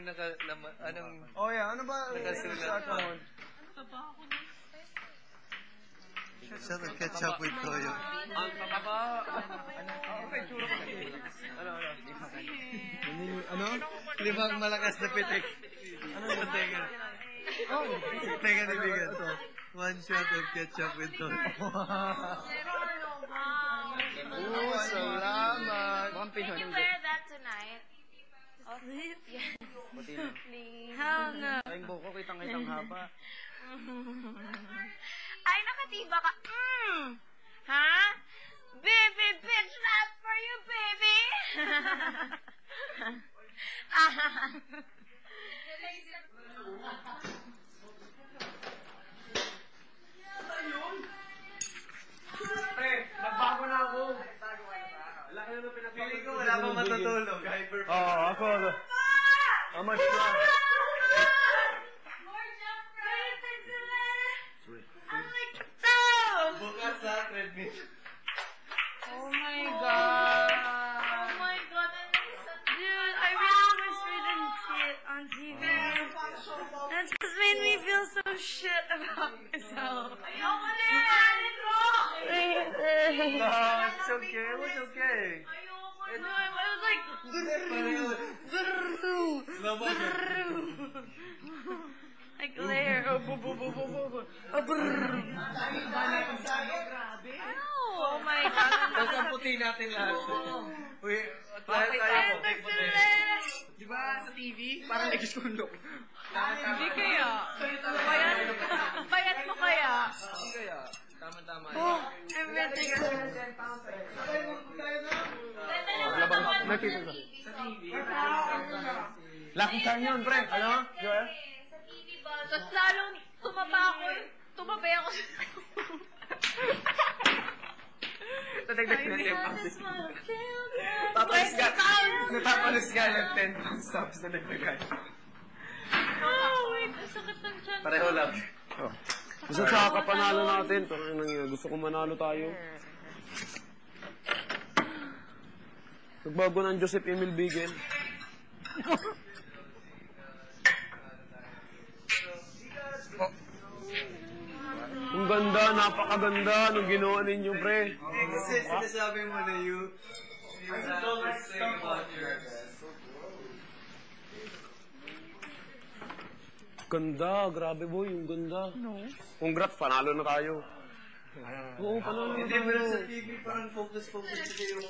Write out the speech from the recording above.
Anong... Oh, yeah. Ano ba? Nakasulat pa. Siya nag-ketchup with toyo. Ang kakaba. Okay, tsura ko. Ano? Limang malakas na pitik. Ano yung teka? Teka ni Bigan. One shot of ketchup with toyo. Oh, salamat. Can you wear that tonight? Yes. Please. Hell no. Ay, buko, kitang-kitang haba. Ay, nakatiba ka. Ha? Baby, bitch, that's for you, baby. Pre, nagbago na ako. Pili ko, wala pang matutulog. Oo, ako. How much na? Bukas sa treadmill. Oh my god. Oh my god. Dude, I really wish we didn't see it on TV. That just made me feel so shit about myself. Ayoko na yan! No, it's okay. It was okay. Ayoko na. I was like... Like layer. Oh my god. Tapos ang puti natin lahat. Uy, Bakit tayo. Di ba sa TV? Parang nagkisundok. Hindi kaya. Bayat mo kaya. Kaya, tama-tama. Oh, everything. Nakita ko. Lucky charm yun, pre. Ano? Joel? Tapos lalong tumabay ako. Nadagdag na 10 pounds. Natapalis ka ng 10 pounds tapos nadagdagan. Oh, wait. Ang sakit ng tiyan. Pareho lang. Gusto sa kapanalo natin. Gusto ko manalo tayo. Nagbago ng Joseph Emil Bigel. Ang ganda, napakaganda nung ginawa ninyo, pre. Kasi sinasabi mo na you have to say about yours. Ganda, grabe boy, yung ganda. No. Congrats, panalo na tayo. Oo, panalo na Hindi, tayo. pero sa TV parang focus kasi yung